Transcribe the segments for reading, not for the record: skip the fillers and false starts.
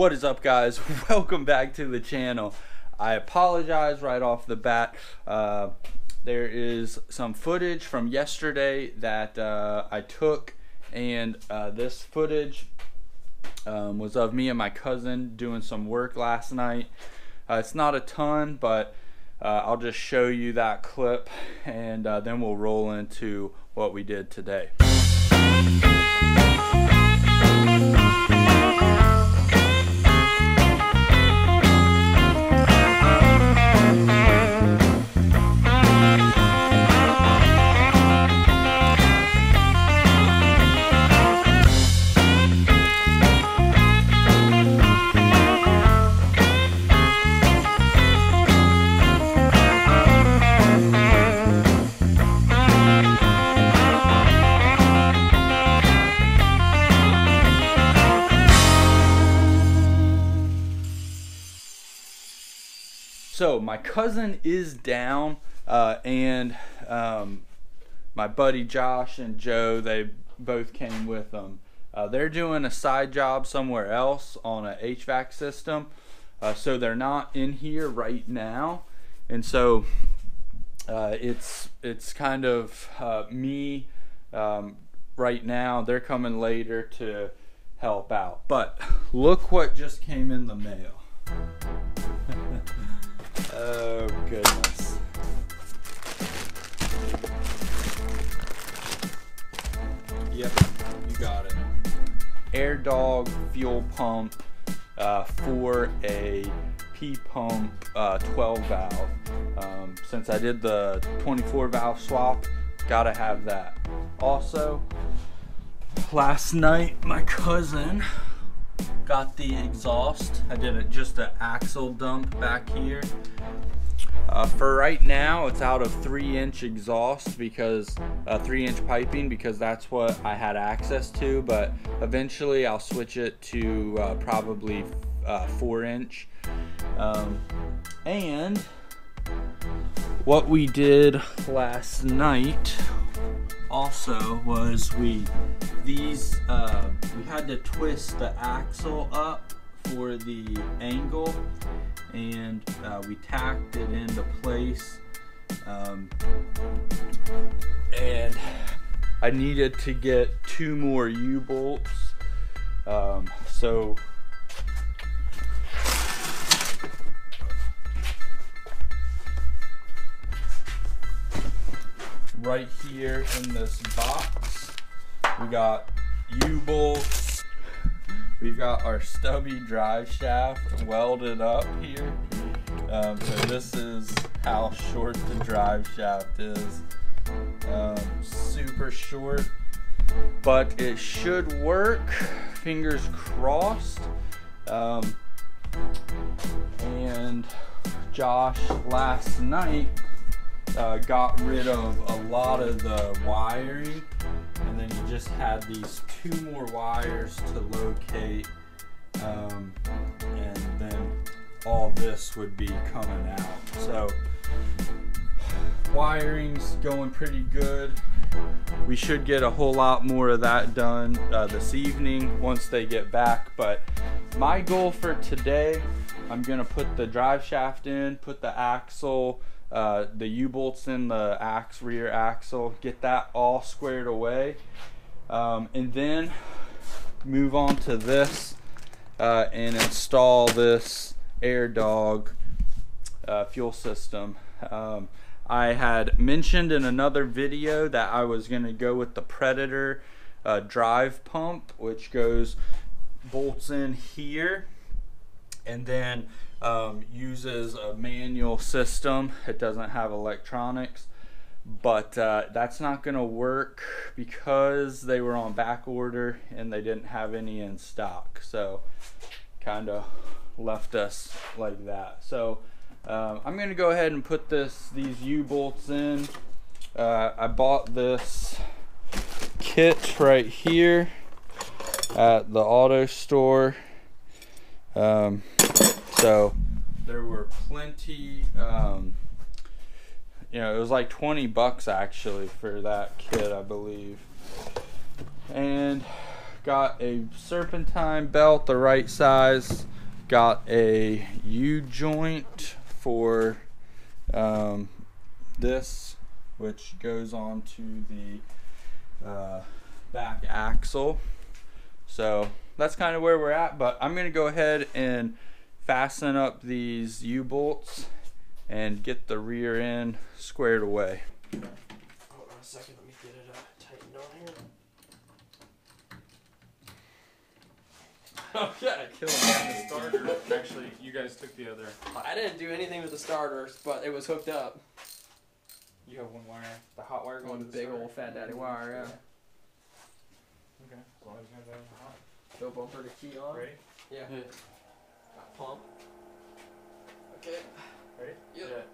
What is up, guys? Welcome back to the channel. I apologize right off the bat. There is some footage from yesterday that I took, and this footage was of me and my cousin doing some work last night. It's not a ton, but I'll just show you that clip, and then we'll roll into what we did today. So my cousin is down, and my buddy Josh and Joe, they both came with them. They're doing a side job somewhere else on a HVAC system, so they're not in here right now, and so it's kind of me right now. They're coming later to help out. But look what just came in the mail. Oh goodness. Yep, you got it. Air Dog fuel pump for a P pump 12 valve. Since I did the 24 valve swap, gotta have that. Also, last night my cousin got the exhaust. I did just an axle dump back here. For right now, it's out of 3-inch exhaust because 3-inch piping, because that's what I had access to. But eventually, I'll switch it to probably 4-inch. And what we did last night also was we had to twist the axle up for the angle, and we tacked it into place, and I needed to get 2 more U-bolts, so right here in this box we got U-bolts. We've got our stubby drive shaft welded up here. So this is how short the drive shaft is. Super short, but it should work. Fingers crossed. And Josh last night got rid of a lot of the wiring, and then you just had these 2 more wires to locate, and then all this would be coming out. So wiring's going pretty good. We should get a whole lot more of that done this evening once they get back. But my goal for today, I'm gonna put the drive shaft in, put the axle, the U-bolts in the rear axle, get that all squared away, and then move on to this and install this Air Dog fuel system. I had mentioned in another video that I was going to go with the Predator drive pump, which bolts in here and then uses a manual system. It doesn't have electronics, but that's not gonna work because they were on back order and they didn't have any in stock, so kind of left us like that. So I'm gonna go ahead and put these U-bolts in. I bought this kit right here at the auto store. So there were plenty, you know, it was like 20 bucks actually for that kit, I believe. And got a serpentine belt the right size, got a U-joint for this, which goes on to the back axle. So that's kind of where we're at, but I'm gonna go ahead and fasten up these U-bolts and get the rear end squared away. Hold on a second, let me get it tightened on here. Okay. Killing the starter. Actually, you guys took the other. I didn't do anything with the starters, but it was hooked up. You have one wire, the hot wire going One to the big starter. old fat daddy wire, yeah. Okay, as long as you have that hot. Go bumper to key on. Ready? Yeah. Got pump. Okay. Ready? Yep.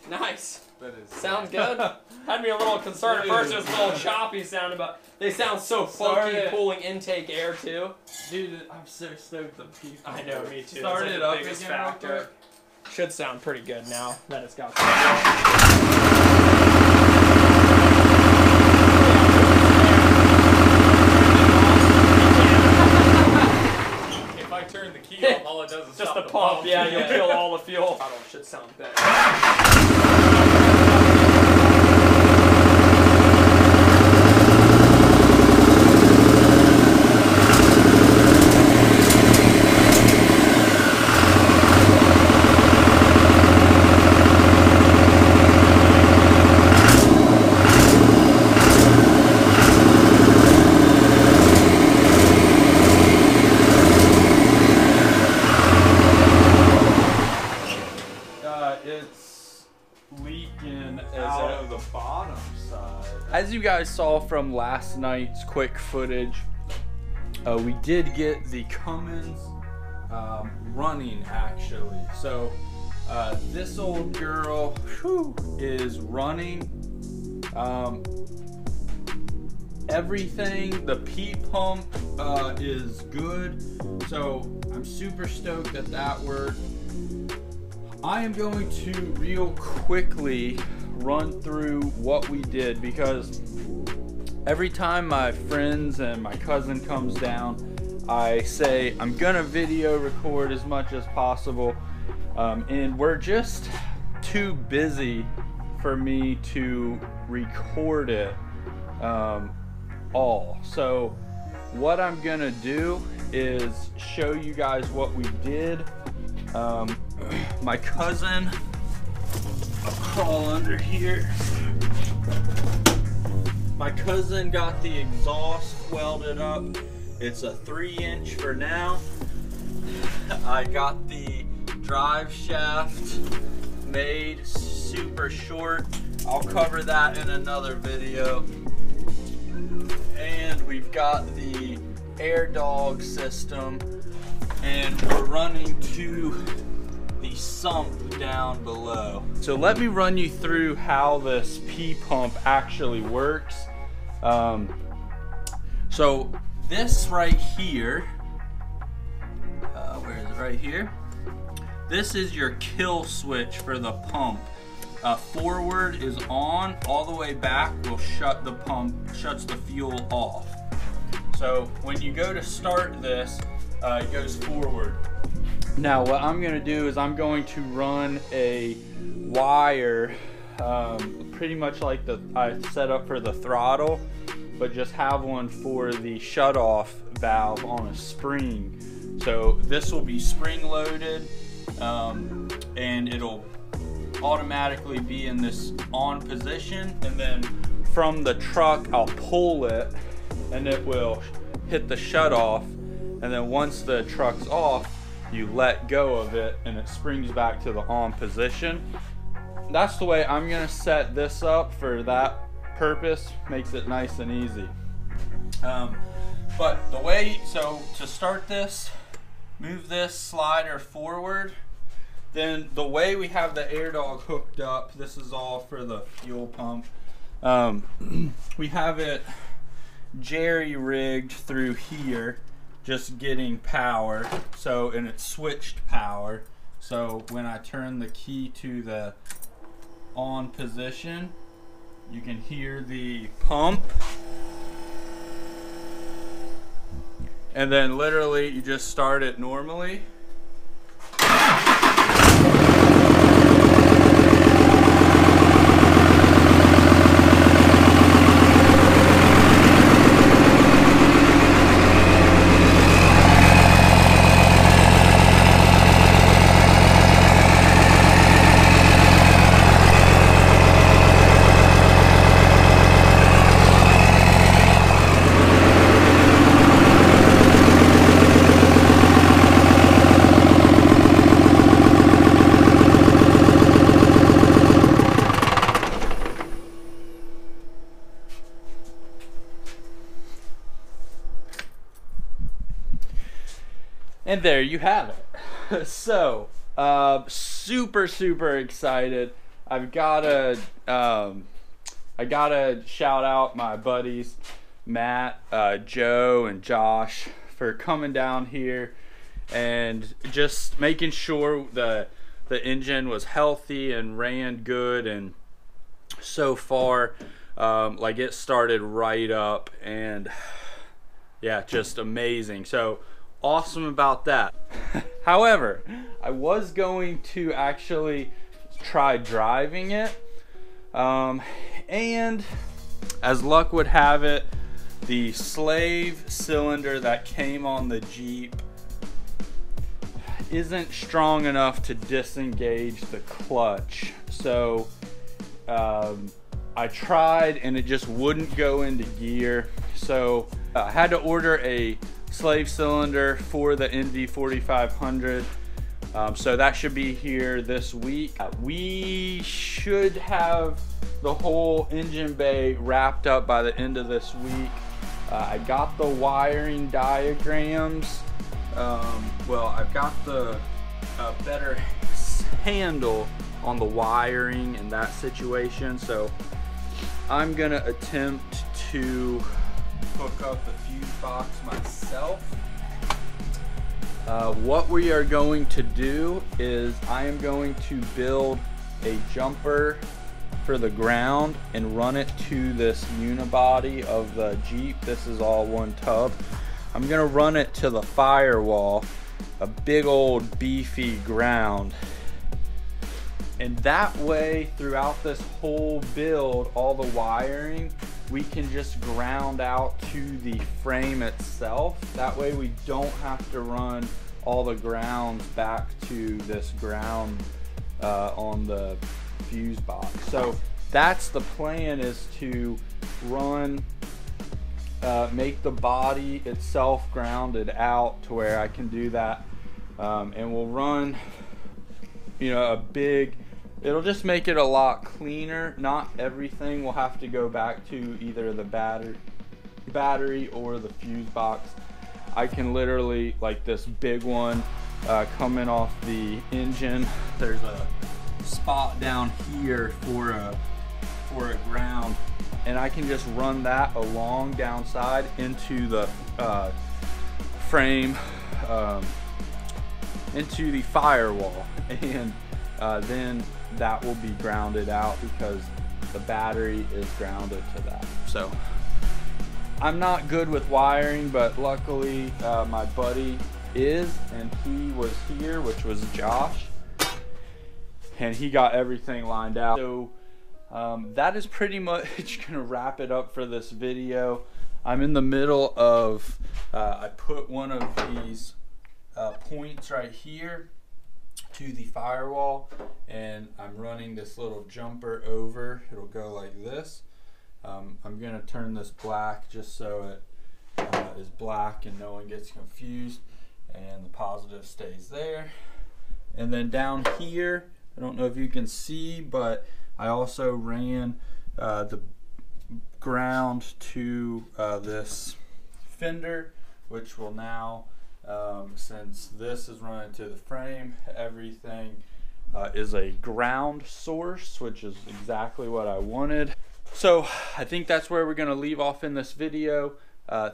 Nice. That is. Sounds good. Had me a little concerned at first. It was a little choppy sounding, but they sound so funky pulling intake air too. Dude, I'm so stoked the people. I know, me too. Start That's it like up the biggest again real factor. quick. Should sound pretty good now that it's got. If I turn the key off, all it does is Just stop the pump, yeah, you'll kill all the fuel. Throttle should sound better. It's leaking out of the bottom side. As you guys saw from last night's quick footage, we did get the Cummins running actually. So this old girl is running. Everything, the P pump is good. So I'm super stoked that that worked. I am going to real quickly run through what we did because every time my friends and my cousin comes down, I say I'm gonna video record as much as possible, and we're just too busy for me to record it all. So what I'm gonna do is show you guys what we did. My cousin, I'll crawl under here. My cousin got the exhaust welded up. It's a 3-inch for now. I got the drive shaft made super short. I'll cover that in another video. And we've got the air dog system, and we're running to the sump down below. So let me run you through how this P pump actually works. So this right here, where is it? Right here. This is your kill switch for the pump. Forward is on, all the way back will shut the pump, shuts the fuel off. So when you go to start this, it goes forward. Now what I'm gonna do is I'm going to run a wire, pretty much like I set up for the throttle, but just have one for the shut-off valve on a spring. So this will be spring loaded, and it'll automatically be in this on position, and then from the truck I'll pull it and it will hit the shut off, and then once the truck's off you let go of it and it springs back to the on position. That's the way I'm gonna set this up for that purpose. Makes it nice and easy. But the way, so to start this, move this slider forward. Then the way we have the air dog hooked up, this is all for the fuel pump. We have it jerry rigged through here, just getting power. So, and it's switched power. So when I turn the key to the on position, you can hear the pump. And then literally you just start it normally. And there you have it. So, super excited. I gotta shout out my buddies, Matt, Joe, and Josh for coming down here and just making sure the engine was healthy and ran good. And so far, like, it started right up, and yeah, just amazing. So awesome about that. However, I was going to actually try driving it, and as luck would have it, the slave cylinder that came on the Jeep isn't strong enough to disengage the clutch. So I tried and it just wouldn't go into gear. So I had to order a slave cylinder for the NV 4500. So that should be here this week. We should have the whole engine bay wrapped up by the end of this week. I got the wiring diagrams. Well, I've got the better handle on the wiring in that situation. So I'm gonna attempt to hook up the fuse box myself. What we are going to do is I am going to build a jumper for the ground and run it to this unibody of the Jeep. This is all one tub. I'm gonna run it to the firewall, a big old beefy ground. And that way, throughout this whole build, all the wiring, we can just ground out to the frame itself. That way we don't have to run all the grounds back to this ground on the fuse box. So that's the plan, is to run, make the body itself grounded out to where I can do that. And we'll run, you know, a big, it'll just make it a lot cleaner. Not everything will have to go back to either the battery or the fuse box. I can literally, like this big one coming off the engine, there's a spot down here for a ground, and I can just run that along downside into the frame, into the firewall, and then that will be grounded out because the battery is grounded to that. So I'm not good with wiring, but luckily my buddy is, and he was here, which was Josh, and he got everything lined out. So that is pretty much gonna wrap it up for this video. I'm in the middle of, I put one of these points right here to the firewall, and I'm running this little jumper over. It'll go like this. I'm gonna turn this black just so it is black and no one gets confused, and the positive stays there. And then down here, I don't know if you can see, but I also ran the ground to this fender, which will now, since this is running to the frame, everything is a ground source, which is exactly what I wanted. So I think that's where we're going to leave off in this video.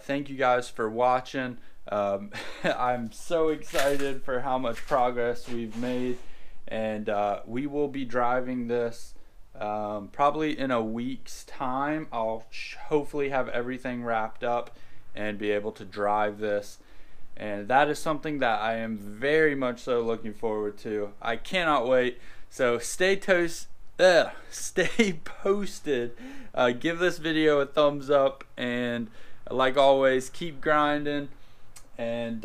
Thank you guys for watching. I'm so excited for how much progress we've made, and we will be driving this probably in a week's time. I'll hopefully have everything wrapped up and be able to drive this, and that is something that I am very much so looking forward to. I cannot wait. So stay posted. Give this video a thumbs up, and like always, keep grinding, and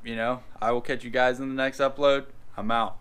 you know, I will catch you guys in the next upload. I'm out.